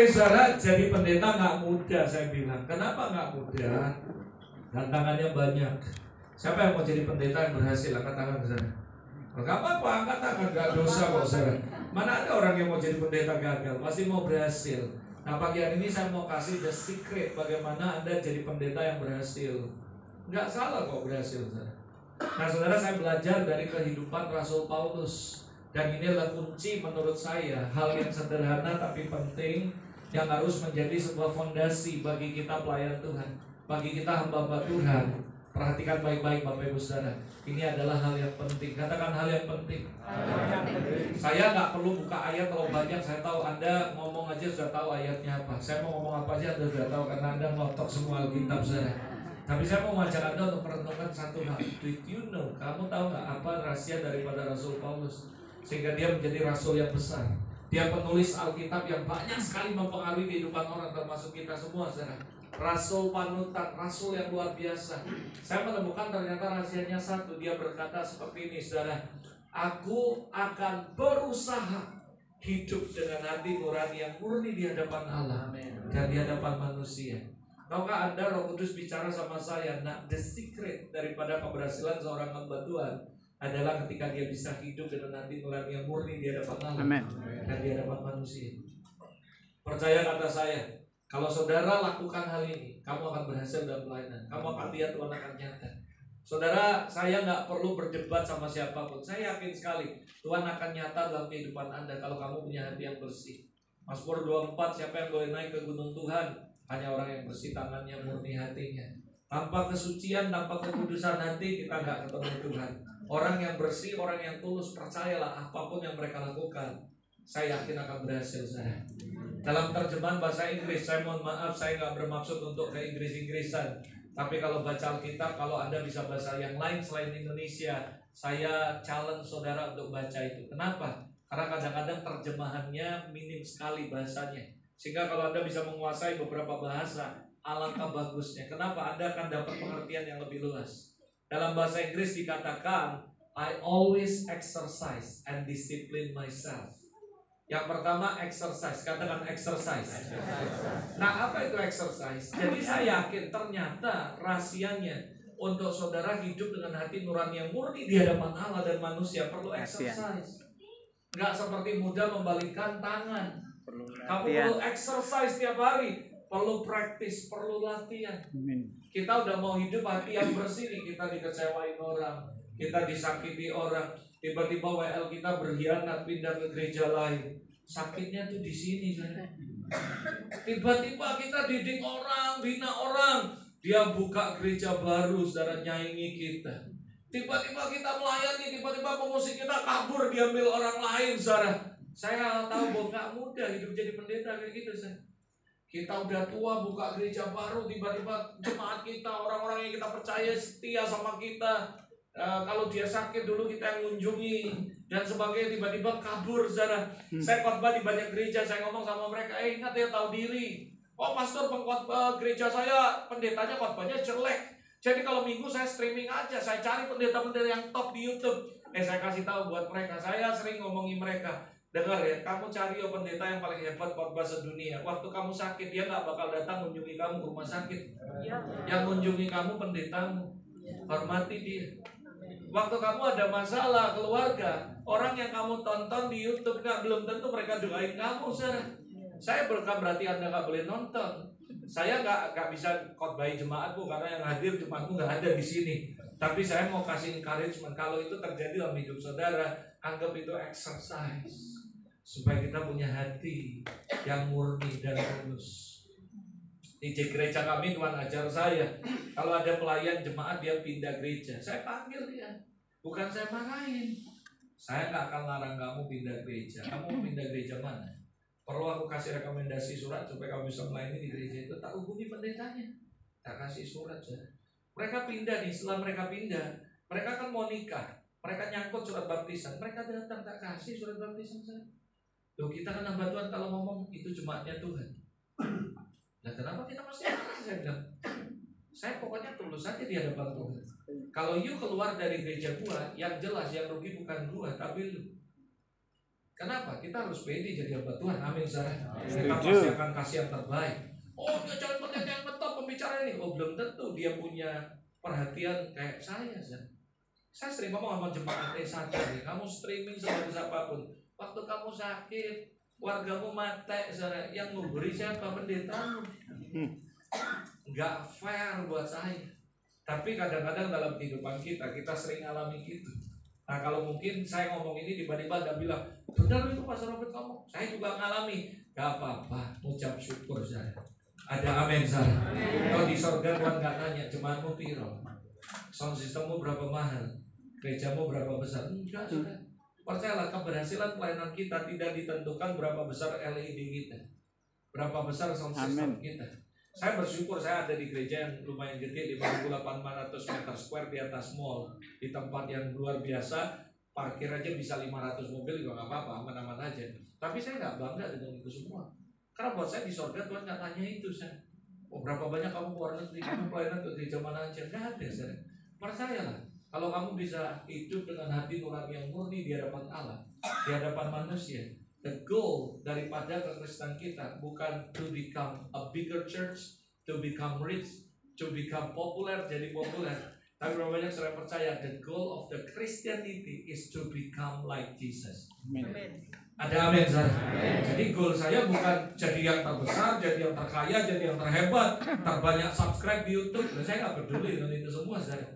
saudara, jadi pendeta nggak mudah, saya bilang. Kenapa nggak mudah? Tantangannya banyak. Siapa yang mau jadi pendeta yang berhasil? Angkat tangan, saudara. Gak apa-apa, angkat tangan, gak dosa kok, saudara. Mana ada orang yang mau jadi pendeta gagal? Pasti mau berhasil. Nah, pagi hari ini saya mau kasih the secret bagaimana Anda jadi pendeta yang berhasil. Nggak salah kok berhasil, saudara. Nah, saudara, saya belajar dari kehidupan Rasul Paulus. Dan ini adalah kunci menurut saya, hal yang sederhana tapi penting, yang harus menjadi sebuah fondasi bagi kita pelayan Tuhan, bagi kita hamba-hamba Tuhan. Perhatikan baik-baik Bapak Ibu Saudara. Ini adalah hal yang penting. Katakan hal yang penting. Saya nggak perlu buka ayat terlalu banyak. Saya tahu Anda ngomong aja sudah tahu ayatnya apa. Saya mau ngomong apa aja Anda sudah tahu karena Anda ngotok semua Alkitab, saudara. Tapi saya mau mengajak Anda untuk merenungkan satu hal. Did you know? Kamu tahu nggak apa rahasia daripada Rasul Paulus sehingga dia menjadi rasul yang besar? Dia penulis Alkitab yang banyak sekali mempengaruhi kehidupan orang, termasuk kita semua, saudara. Rasul panutan, rasul yang luar biasa. Saya menemukan ternyata rahasianya satu. Dia berkata seperti ini, saudara. Aku akan berusaha hidup dengan hati nurani yang murni di hadapan Allah dan di hadapan manusia. Tahukah Anda, Roh Kudus bicara sama saya, nah, the secret daripada keberhasilan seorang hamba Tuhan adalah ketika dia bisa hidup dengan hati nurani yang murni di hadapan Allah dan di hadapan manusia. Percaya kata saya, kalau saudara lakukan hal ini, kamu akan berhasil dalam pelayanan. Kamu akan lihat Tuhan akan nyata. Saudara, saya nggak perlu berdebat sama siapapun. Saya yakin sekali Tuhan akan nyata dalam kehidupan Anda kalau kamu punya hati yang bersih. Mazmur 24, siapa yang boleh naik ke gunung Tuhan? Hanya orang yang bersih tangannya, murni hatinya. Tanpa kesucian, tanpa kekudusan hati, kita nggak ketemu Tuhan. Orang yang bersih, orang yang tulus, percayalah apapun yang mereka lakukan, saya yakin akan berhasil, saya. Dalam terjemahan bahasa Inggris, saya mohon maaf, saya nggak bermaksud untuk ke Inggris-Inggrisan. Tapi kalau baca Alkitab, kalau Anda bisa bahasa yang lain selain Indonesia, saya challenge saudara untuk baca itu. Kenapa? Karena kadang-kadang terjemahannya minim sekali bahasanya. Sehingga kalau Anda bisa menguasai beberapa bahasa, alangkah bagusnya. Kenapa? Anda akan dapat pengertian yang lebih luas. Dalam bahasa Inggris dikatakan, I always exercise and discipline myself. Yang pertama exercise, katakan exercise. Nah, apa itu exercise? Jadi saya yakin ternyata rahasianya untuk saudara hidup dengan hati nurani yang murni di hadapan Allah dan manusia perlu exercise. Nggak seperti mudah membalikkan tangan. Kamu perlu exercise tiap hari, perlu praktis, perlu latihan. Kita udah mau hidup hati yang bersih nih, kita dikecewain orang, kita disakiti orang. Tiba-tiba WL kita berkhianat, pindah ke gereja lain. Sakitnya tuh di sini, saudara. Tiba-tiba kita didik orang, bina orang, dia buka gereja baru, saudara, nyaingi kita. Tiba-tiba kita melayani, tiba-tiba pemusik kita kabur, diambil orang lain, saudara. Saya tahu bahwa gak mudah hidup jadi pendeta kayak gitu, saudara. Kita udah tua, buka gereja baru, tiba-tiba jemaat kita, orang-orang yang kita percaya setia sama kita. Kalau dia sakit dulu kita yang ngunjungi dan sebagainya, tiba-tiba kabur, saudara. Saya khotbah di banyak gereja, saya ngomong sama mereka, ingat ya, tahu diri. Oh, pastor, pengkhotbah gereja saya, pendetanya khotbahnya jelek. Jadi kalau minggu saya streaming aja, saya cari pendeta-pendeta yang top di YouTube. Saya kasih tahu buat mereka, saya sering ngomongin mereka. Dengar ya, kamu cari pendeta yang paling hebat khotbah sedunia. Waktu kamu sakit, dia gak bakal datang mengunjungi kamu ke rumah sakit. Yang mengunjungi kamu pendetamu. Hormati dia. Waktu kamu ada masalah keluarga, orang yang kamu tonton di YouTube belum tentu mereka doain kamu, saudara. Saya bukan berarti Anda nggak boleh nonton. Saya nggak bisa khotbahin jemaatku karena yang hadir jemaatku nggak ada di sini. Tapi saya mau kasih encouragement, kalau itu terjadi dalam hidup saudara, anggap itu exercise supaya kita punya hati yang murni dan tulus. Di gereja kami Tuhan ajar saya, kalau ada pelayan jemaat dia pindah gereja, saya panggil dia, bukan saya marahin. Saya nggak akan larang kamu pindah gereja. Kamu mau pindah gereja mana? Perlu aku kasih rekomendasi surat supaya kamu bisa melayani di gereja itu? Tak hubungi pendetanya, tak kasih surat saja. Mereka pindah nih, setelah mereka pindah, mereka kan mau nikah, mereka nyangkut surat baptisan, mereka datang tak kasih surat baptisan saya. Loh, kita kan hamba Tuhan kalau ngomong itu jemaatnya Tuhan. Nah, kenapa kita masih marah? Saya bilang, saya pokoknya tulus saja di hadapan Tuhan. Kalau you keluar dari gereja gua, yang jelas yang rugi bukan gua, tapi lu. Kenapa? Kita harus pede jadi hamba Tuhan. Amin, saudara. Kita Setuju. pasti akan kasih yang terbaik. Oh, dia cari pendeta yang ngetop pembicara ini. Oh, belum tentu dia punya perhatian kayak saya, saudara. Saya sering ngomong sama jemaat saja, kamu streaming sebagus apapun. Waktu kamu sakit, wargamu mati, saudara, yang memberi siapa? Pendetamu. Nggak fair buat saya. Tapi kadang-kadang dalam kehidupan kita sering alami gitu. Nah, kalau mungkin saya ngomong ini tiba-tiba ada bilang, benar itu Pastor Robert ngomong, saya juga ngalami. Gak apa-apa, ucap syukur saya. Ada amin saya. Kalau di sorga Tuhan gak nanya, jemaatmu piro, sound systemmu berapa mahal, gerejamu berapa besar. Enggak, sudah. Percayalah, keberhasilan pelayanan kita tidak ditentukan berapa besar LED kita, berapa besar sound system kita. Saya bersyukur saya ada di gereja yang lumayan gede, 5.800 meter square di atas mall, di tempat yang luar biasa. Parkir aja bisa 500 mobil juga nggak apa-apa, aman-aman aja. Tapi saya nggak bangga dengan itu semua, karena buat saya di sorga Tuhan nggak tanya itu. Saya, oh berapa banyak kamu keluar negeri, kamu pelayanan ke gereja mana aja, nggak ada. Saya percayalah, kalau kamu bisa hidup dengan hati nurani yang murni di hadapan Allah, di hadapan manusia. The goal daripada kekristenan kita bukan to become a bigger church, to become rich, to become popular, jadi populer. Tapi berapa banyak saya percaya the goal of the Christianity is to become like Jesus. Amen. Ada amin, saya. Jadi goal saya bukan jadi yang terbesar, jadi yang terkaya, jadi yang terhebat, terbanyak subscribe di YouTube. Dan saya nggak peduli dengan itu semua, saudara.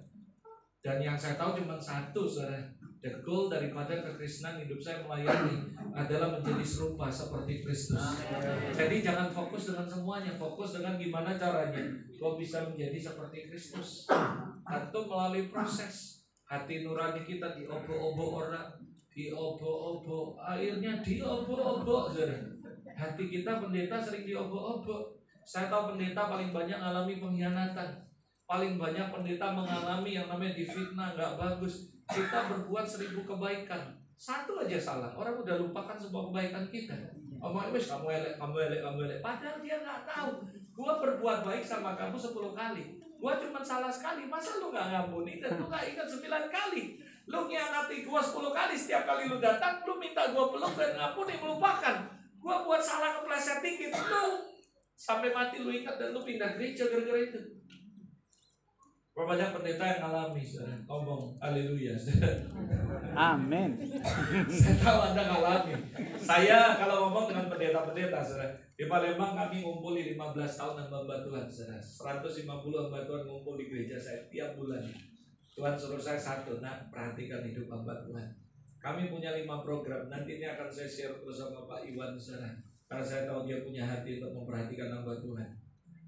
Dan yang saya tahu cuma satu, saudara. The goal daripada kekristenan hidup saya melayani adalah menjadi serupa seperti Kristus. Jadi jangan fokus dengan semuanya, fokus dengan gimana caranya kau bisa menjadi seperti Kristus. Tentu melalui proses hati nurani kita diobok-obok orang, diobok-obok, akhirnya diobok-obok. Hati kita pendeta sering diobok-obok. Saya tahu pendeta paling banyak mengalami pengkhianatan, paling banyak pendeta mengalami yang namanya difitnah, nggak bagus. Kita berbuat 1000 kebaikan, satu aja salah, orang udah lupakan semua kebaikan kita. Omongin wes kamu elek. Padahal dia nggak tahu. Gua berbuat baik sama kamu 10 kali. Gua cuma salah sekali. Masa lu nggak ngampuni dan lu nggak ingat 9 kali? Lu ngianati gua 10 kali, setiap kali lu datang lu minta gua peluk dan ngampuni, melupakan. Gua buat salah kepleset dikit, lu sampai mati lu ingat dan lu pindah gereja gara-gara itu. Berapa banyak pendeta yang ngalami, saudara? Ngomong, haleluya, Amin. Saya tahu Anda ngalami. Saya kalau ngomong dengan pendeta-pendeta, saudara, di Palembang kami ngumpuli 15 tahun hamba Tuhan, saudara. 150 hamba Tuhan ngumpul di gereja saya tiap bulan. Tuhan suruh saya satu, nah perhatikan hidup hamba Tuhan. Kami punya 5 program, nanti ini akan saya share terus sama Pak Iwan, saudara. Karena saya tahu dia punya hati untuk memperhatikan hamba Tuhan.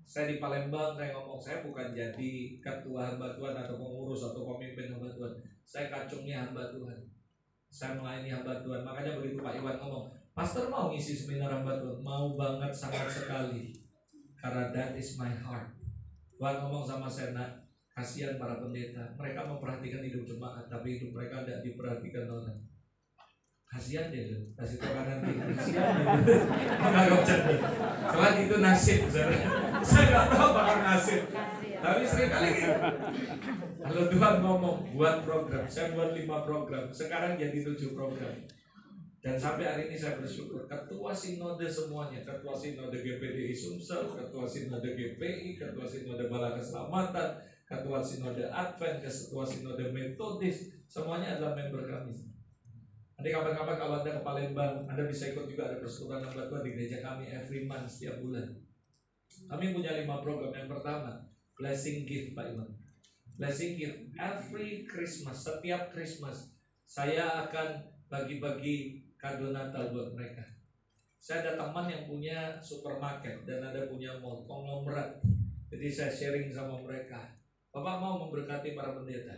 Saya di Palembang, saya ngomong, saya bukan jadi ketua hamba Tuhan atau pengurus atau pemimpin hamba Tuhan. Saya kacungnya hamba Tuhan. Saya melayani hamba Tuhan. Makanya begitu Pak Iwan ngomong, Pastor mau ngisi seminar hamba Tuhan? Mau banget, sangat sekali. Karena that is my heart. Tuhan ngomong sama saya, nak, kasihan para pendeta. Mereka memperhatikan hidup jemaat, tapi hidup mereka tidak diperhatikan orang. Kasihan deh, kasih tau nanti. Kasihan deh. Menganggap cerdas. Soalnya itu nasib, saudara. Saya nggak tahu bakal nasib. Tapi seringkali gitu. Kalau Tuhan ngomong buat program, saya buat 5 program. Sekarang jadi 7 program. Dan sampai hari ini saya bersyukur. Ketua Sinode semuanya, Ketua Sinode GPDI Sumsel, Ketua Sinode GPI, Ketua Sinode Bala Keselamatan, Ketua Sinode Advent, Ketua Sinode Metodis, semuanya adalah member kami. Nanti kapan-kapan kalau Anda ke Palembang, Anda bisa ikut juga ada persekutuan hamba Tuhan di gereja kami every month, setiap bulan. Kami punya 5 program. Yang pertama, Blessing Gift, Pak Iwan. Blessing Gift, every Christmas, setiap Christmas, saya akan bagi-bagi kado Natal buat mereka. Saya ada teman yang punya supermarket dan ada punya mall, konglomerat. Jadi saya sharing sama mereka. Bapak mau memberkati para pendeta?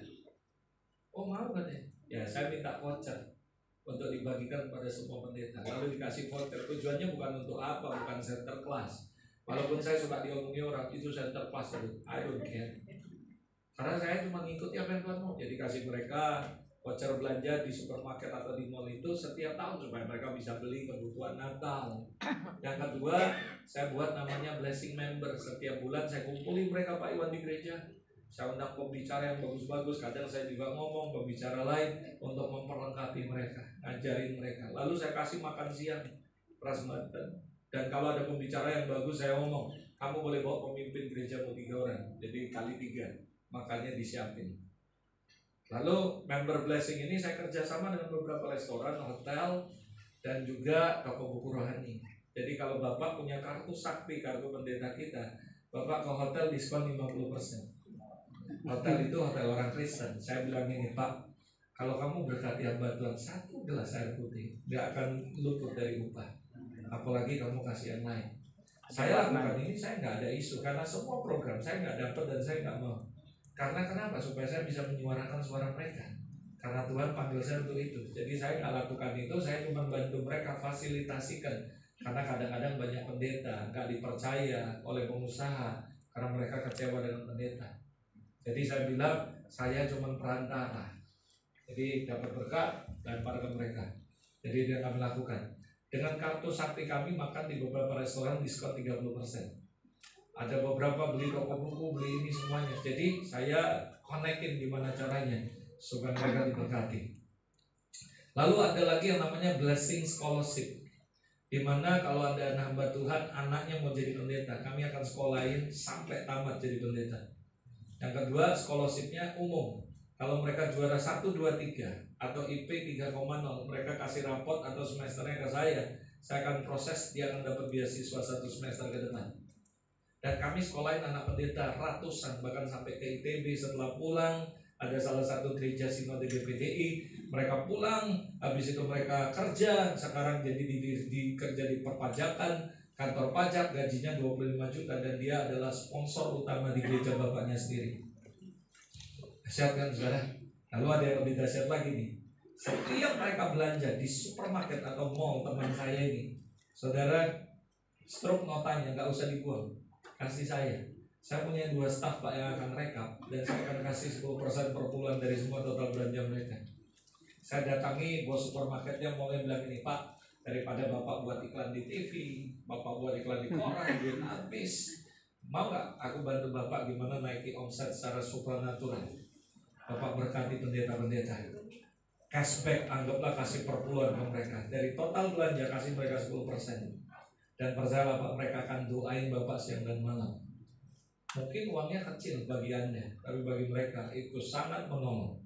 Oh mau katanya. Ya saya minta voucher untuk dibagikan kepada semua pendeta. Lalu dikasih voucher. Tujuannya bukan untuk apa, bukan center class. Walaupun saya suka diomongi orang itu center class, I don't care. Karena saya cuma ngikuti apa yang Tuhan mau. Jadi kasih mereka voucher belanja di supermarket atau di mall itu setiap tahun supaya mereka bisa beli kebutuhan Natal. Yang kedua, saya buat namanya Blessing Member. Setiap bulan saya kumpulin mereka Pak Iwan di gereja. Saya undang pembicara yang bagus-bagus, kadang saya juga ngomong pembicara lain untuk memperlengkapi mereka, ngajarin mereka. Lalu saya kasih makan siang, prasmanan. Dan kalau ada pembicara yang bagus, saya ngomong, kamu boleh bawa pemimpin gerejamu 3 orang, jadi kali 3, makannya disiapin. Lalu member blessing ini saya kerjasama dengan beberapa restoran, hotel, dan juga toko buku rohani. Jadi kalau Bapak punya kartu sakti, kartu pendeta kita, Bapak ke hotel diskon 50%. Hotel itu hotel orang Kristen. Saya bilang ini, Pak, kalau kamu berkati hamba Tuhan 1 gelas air putih, gak akan luput dari upah. Apalagi kamu kasih yang lain. Saya lakukan ini, saya nggak ada isu karena semua program saya nggak dapat dan saya nggak mau. Karena kenapa? Supaya saya bisa menyuarakan suara mereka. Karena Tuhan panggil saya untuk itu. Jadi saya nggak lakukan itu, saya cuma bantu mereka fasilitasikan. Karena kadang-kadang banyak pendeta nggak dipercaya oleh pengusaha karena mereka kecewa dengan pendeta. Jadi saya bilang saya cuma perantara. Jadi dapat berkat lempar ke mereka. Jadi dia kami lakukan. Dengan kartu sakti kami makan di beberapa restoran diskon 30%. Ada beberapa beli toko buku, beli ini semuanya. Jadi saya konekin gimana caranya supaya mereka diberkati. Lalu ada lagi yang namanya blessing scholarship, dimana kalau ada hamba Tuhan anaknya mau jadi pendeta, kami akan sekolahin sampai tamat jadi pendeta. Yang kedua, scholarshipnya umum. Kalau mereka juara 1, 2, 3 atau IP 3,0, mereka kasih raport atau semesternya ke saya akan proses, dia akan dapat beasiswa 1 semester ke depan. Dan kami sekolahin anak pendeta ratusan, bahkan sampai ke ITB. Setelah pulang, ada salah satu gereja Sinode GPDI, mereka pulang, habis itu mereka kerja, sekarang jadi kerja di perpajakan, kantor pajak, gajinya 25 juta, dan dia adalah sponsor utama di gereja bapaknya sendiri. Dahsyat kan saudara? Lalu ada yang lebih dahsyat lagi nih. Setiap mereka belanja di supermarket atau mall teman saya ini, saudara, struk notanya nggak usah dibuang, kasih saya. Saya punya 2 staf Pak yang akan rekap, dan saya akan kasih 10% per bulan dari semua total belanja mereka. Saya datangi bos supermarketnya, mulai bilang ini, Pak, daripada Bapak buat iklan di TV, Bapak buat iklan di koran, duit habis, mau nggak aku bantu Bapak gimana naiki omset secara supranatural? Bapak berkati pendeta-pendeta. Cashback anggaplah kasih per bulan ke mereka. Dari total belanja kasih mereka 10%. Dan percayalah Pak, mereka akan doain Bapak siang dan malam. Mungkin uangnya kecil bagi Anda, tapi bagi mereka itu sangat menolong.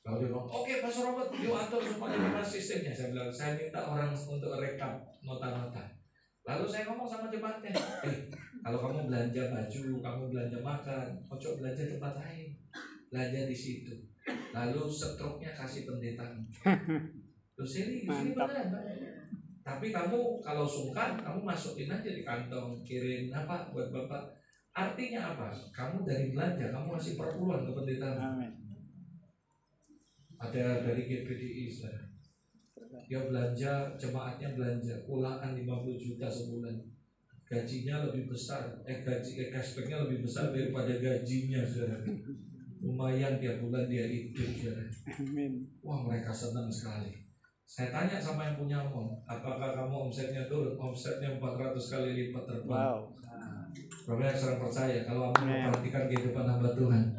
Kalau dia bilang, oke Pastor Robert, yuk atur semuanya gimana sistemnya. Saya bilang, saya minta orang untuk rekap nota-nota. Lalu saya ngomong sama jemaatnya, kalau kamu belanja baju, kamu belanja makan, ojo belanja tempat lain, belanja di situ. Lalu struknya kasih pendeta. Terus ini benar. Tapi kamu kalau sungkan, kamu masukin aja di kantong, kirim apa buat Bapak. Artinya apa? Kamu dari belanja, kamu masih perpuluhan ke pendeta. Ada dari GPDI, dia belanja, jemaatnya belanja, ulangan 50 juta sebulan. Gajinya lebih besar, cashbacknya lebih besar daripada gajinya, saudara. Lumayan tiap bulan dia hidup, saudara. Wah, mereka senang sekali. Saya tanya sama yang punya mall, apakah kamu omsetnya turun? Omsetnya 400 kali lipat terbang. Wow. Berapa yang sering percaya kalau kamu memperhatikan kehidupan hamba Tuhan,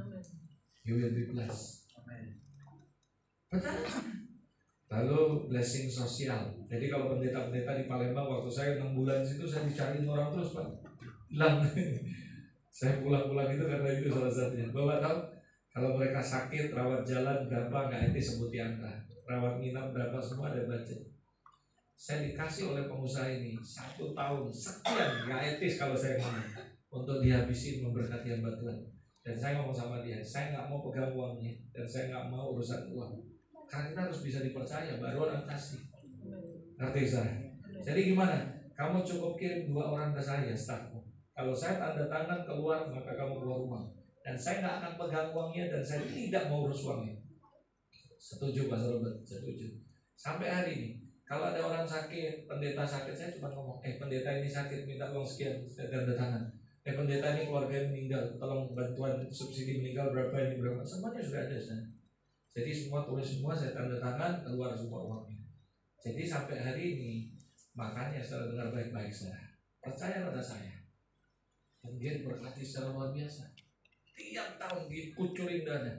you will be blessed. Betul. Lalu blessing sosial. Jadi kalau pendeta-pendeta di Palembang, waktu saya 6 bulan di situ, saya dicariin orang terus Pak. Hilang. Saya pulang-pulang itu karena itu salah satunya. Bapak tahu kalau mereka sakit, rawat jalan berapa, nggak etis sebut angka. Rawat nginap berapa, semua ada budget. Saya dikasih oleh pengusaha ini 1 tahun sekian, nggak etis kalau saya ngomong, untuk dihabisin memberkati hamba Tuhan. Dan saya ngomong sama dia, saya nggak mau pegang uangnya, dan saya nggak mau urusan uang. Karena kita harus bisa dipercaya, baru orang kasih. Ngerti saya? Jadi gimana? Kamu cukup kirim 2 orang ke saya, stafku. Kalau saya tanda tangan keluar, maka kamu keluar rumah. Dan saya nggak akan pegang uangnya, dan saya tidak mau urus uangnya. Setuju Pak Robert? Setuju. Sampai hari ini, kalau ada orang sakit, pendeta sakit, saya cuma ngomong, pendeta ini sakit, minta uang sekian, saya tanda tangan. Pendeta ini keluarga meninggal, tolong bantuan subsidi meninggal berapa, ini berapa, semuanya sudah ada sana. Jadi semua tulis semua, saya tanda tangan, keluar semua uangnya. Jadi sampai hari ini, makanya secara dengar baik-baik saya percaya pada saya, dan dia berkati secara luar biasa. tiap tahun dikucurin dana.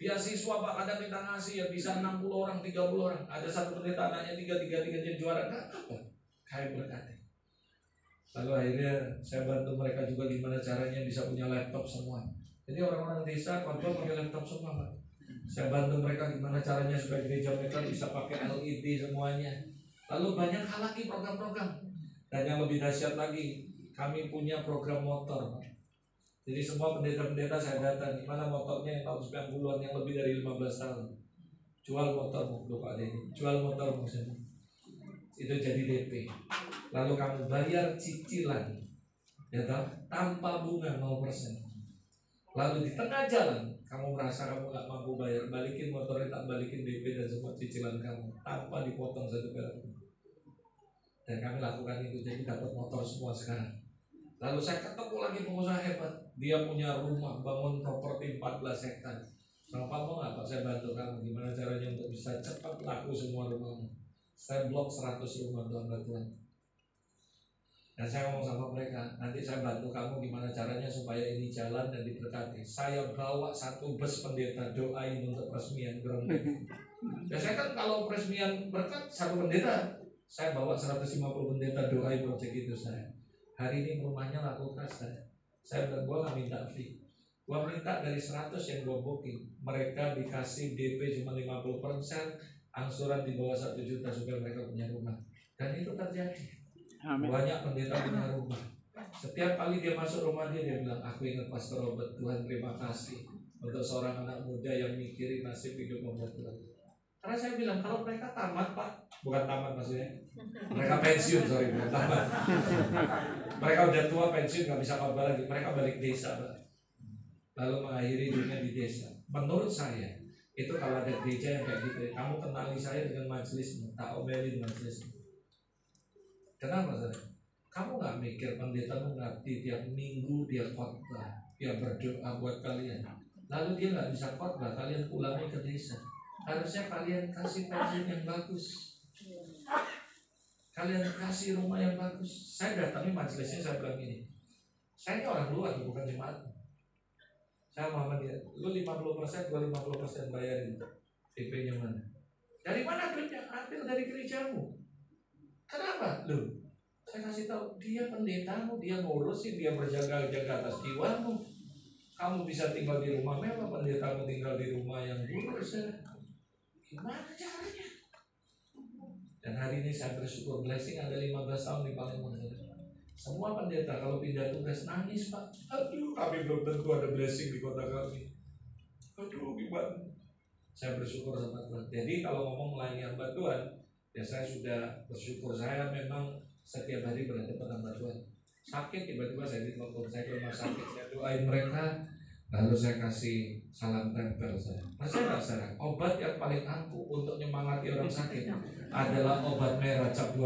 Beasiswa Pak, kadang kita ngasih ya bisa 60 orang, 30 orang. Ada satu pendeta anaknya 3 jadi juara, nggak apa, kayak berkati. Lalu akhirnya saya bantu mereka juga gimana caranya bisa punya laptop semua. Jadi orang-orang desa kontrol pakai laptop semua Pak. Saya bantu mereka gimana caranya supaya gereja mereka bisa pakai LED semuanya. Lalu banyak hal lagi program-program. Dan yang lebih dahsyat lagi, kami punya program motor Pak. Jadi semua pendeta-pendeta saya datang, gimana motornya yang tahun 90-an yang lebih dari 15 tahun. Jual motormu, Pak Denny. Jual motormu semua. Itu jadi DP. Lalu kamu bayar cicilan, ya toh, tanpa bunga 0%. Lalu di tengah jalan kamu merasa kamu nggak mampu bayar, balikin motornya, tak balikin DP dan semua cicilan kamu tanpa dipotong satu perak. Dan kami lakukan itu, jadi dapat motor semua sekarang. Lalu saya ketemu lagi pengusaha hebat, dia punya rumah, bangun properti 14 hektar. Sama Pak mau nggak Pak, saya bantu kamu gimana caranya untuk bisa cepat laku semua rumahmu. Saya blok 100 rumah dalam bantuan. Dan saya ngomong sama mereka, nanti saya bantu kamu gimana caranya supaya ini jalan dan diberkati. Saya bawa satu bus pendeta doain untuk peresmian gerembek. Biasanya kan kalau peresmian berkat satu pendeta, saya bawa 150 pendeta doain proyek itu saya. Hari ini rumahnya laku keras saya bilang gue gak minta fee. Gue minta dari 100 yang gue booking, mereka dikasih DP cuma 50%, angsuran di bawah 1 juta supaya mereka punya rumah. Dan itu terjadi. Amin. Banyak pendeta punya rumah. Setiap kali dia masuk rumah dia bilang, aku ingat Pastor Robert, Tuhan terima kasih untuk seorang anak muda yang mikirin nasib hidup membuat Tuhan. Karena saya bilang, kalau mereka tamat Pak, bukan tamat maksudnya, mereka pensiun, bukan tamat. Mereka udah tua pensiun, gak bisa khotbah lagi, mereka balik desa Pak. Lalu mengakhiri dunia di desa. Menurut saya, itu kalau ada gereja yang kayak gitu, kamu kenali saya dengan majelismu, tak omelin majelismu. Kenapa saudara? Kamu gak mikir pendeta mengerti tiap minggu dia khotbah, dia berdoa buat kalian. Lalu dia gak bisa khotbah, kalian pulangnya ke desa. Harusnya kalian kasih pensiun yang bagus, kalian kasih rumah yang bagus. Saya datangi majelisnya, saya bilang gini, saya ini orang luar, bukan jemaat. Saya mau dia, lu 50%, gua 50% bayarin. DP-nya mana? Dari mana duitnya? Ambil dari gerejamu. Kenapa? Loh, saya kasih tahu, dia pendetamu, dia ngurusin, dia berjaga-jaga atas jiwamu. Kamu bisa tinggal di rumah mewah, pendetamu tinggal di rumah yang buruk. Gimana caranya? Dan hari ini saya bersyukur, blessing ada 15 tahun di Palembang. Semua pendeta kalau pindah tugas nangis Pak. Aduh, kami belum tentu ada blessing di kota kami. Aduh, gimana? Saya bersyukur sama Tuhan. Jadi kalau ngomong melayani hamba Tuhan, ya saya sudah bersyukur. Saya memang setiap hari berhadapan hamba Tuhan. Sakit tiba-tiba saya ditelepon, saya ke rumah sakit, saya doain mereka. Lalu saya kasih salam tempel saya. Percaya nggak saudara? Obat yang paling ampuh untuk menyemangati orang sakit adalah obat merah cap 2